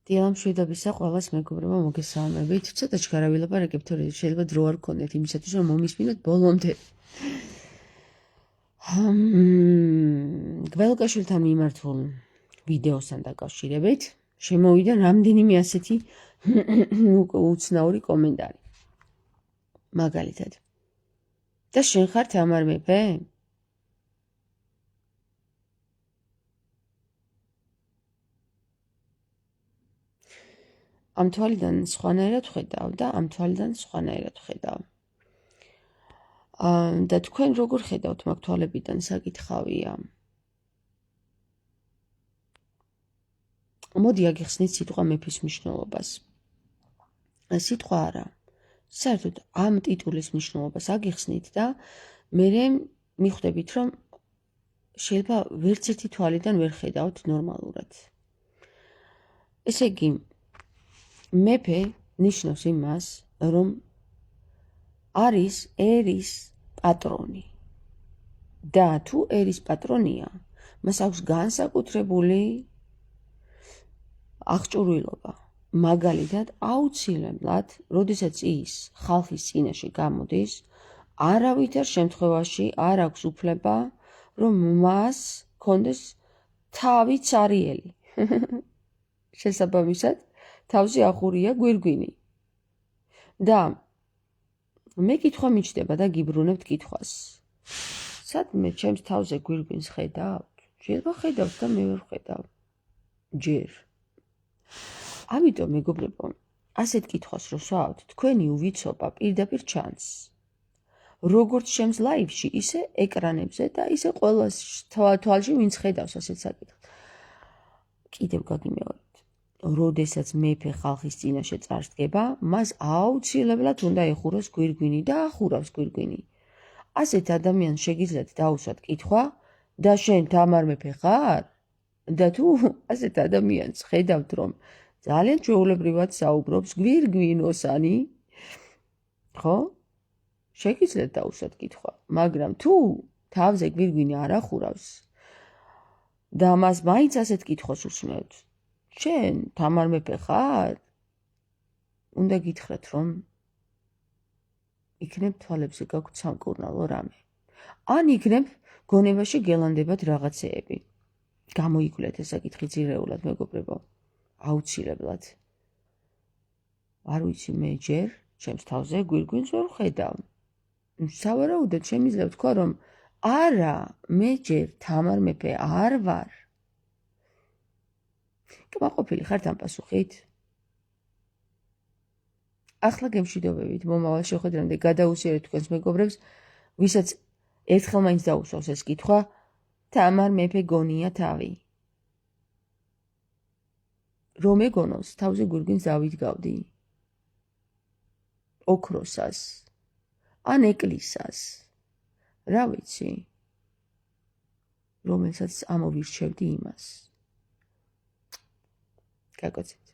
დილამშვიდობისა ყველას მეგობრებო მოგესალმებით. ცოტა ჩქარავი ლაპარაკებთ, თორე შეიძლება დრო არ გქონდეთ იმისათვის, რომ მომისმინოთ ბოლომდე. გველკაშვილთან მიმართულ ვიდეოსთან დაკავშირებით შემოვიდა რამდენიმე ასეთი უცნაური კომენტარი. მაგალითად. და შენ ხარ თამარ მეფე? ამ თვალიდან სხვანაირად ხედავ და ამ თვალიდან სხვანაირად ხედავ. და თქვენ როგორ ხედავთ მაგ თვალებიდან საკითხავია. მოდი აგიხსნით სიტყვა მეფის მნიშვნელობას. სიტყვა არა. საერთოდ ამ ტიტულის მნიშვნელობას აგიხსნით და მერე მიხვდებით, რომ შეიძლება ვერც ერთი თვალიდან ვერ ხედავთ ნორმალურად. ესე იგი, მეფე ნიშნავს იმას, რომ არის ერის პატრონი. და თუ ერის პატრონია, მას აქვს განსაკუთრებული აღჭურვილობა. მაგალითად, აუცილებლად, როდესაც ის ხალხის წინაშე გამოდის, არავითარ შემთხვევაში არ აქვს უფლება, რომ მას კონდეს თავი цаრიელი. შესაბამისად, თავზე ახურია გვირგვინი. და მე კითხვა მიჩნდება და გიბრუნებთ კითხვას. სადმე ჩემს თავზე გვირგვინს ხედავთ? შეიძლება ხედავთ და მე ვერ ხედავ. ჯერ. ამიტომ მეგობრებო, ასეთ კითხვას რო სვავთ, თქვენი უვიცობა პირდაპირ ჩანს. როგორც ჩემს ლაივში, ისე ეკრანებზე და ისე ყველა თვალში ვინც ხედავს ასეთ საკითხს. კიდევ გაგიმეორებთ. როდესაც მეფე ხალხის წინაშე წარსდგება, მას აუცილებლად უნდა ეხუროს გვირგვინი და ახურავს გვირგვინი. ასეთ ადამიანს შეგიძლიათ დაუსვათ კითხვა, და შენ თამარ მეფე ხარ? და თუ ასეთ ადამიანს ხედავთ, რომ ძალიან ჩვეულებრივად საუბრობს გვირგვინოსანი, ხო? შეგიძლიათ დაუსვათ კითხვა, მაგრამ თუ თავზე გვირგვინი არ ახურავს და მას მაინც ასეთ კითხვას უსმევთ, შენ თამარ მეფე ხარ? უნდა გითხრათ, რომ იქნებ თვალებზე გაქვთ სამკურნალო რამე. ან იქნებ გონებაში გელანდებათ რაღაცეები. გამოიგვლეთ ეს საკითხი ძირეულად, მეგობრებო. აუცილებლად. არ ვიცი, მე ჯერ ჩემს თავზე გვირგვინს ვერ ვხედავ. სავარაუდოდ შემიძლია ვთქვა, რომ არა, მე ჯერ თამარ მეფე არ ვარ. კმაყოფილი ხართ ამ პასუხით? ახლა გემშვიდობებით მომავალ შეხვედრამდე გადაუსიერეთ თქვენს მეგობრებს, ვისაც ერთხელ მაინც დაუსვავს ეს კითხვა, თამარ მეფე გონია თავი. რომ ეგონოს, თავზე გვირგვინს დავიდგავდი. ოქროსას, ან ეკლისას. რა ვიცი, რომელსაც ამოვირჩევდი იმას. გაგოცეთ.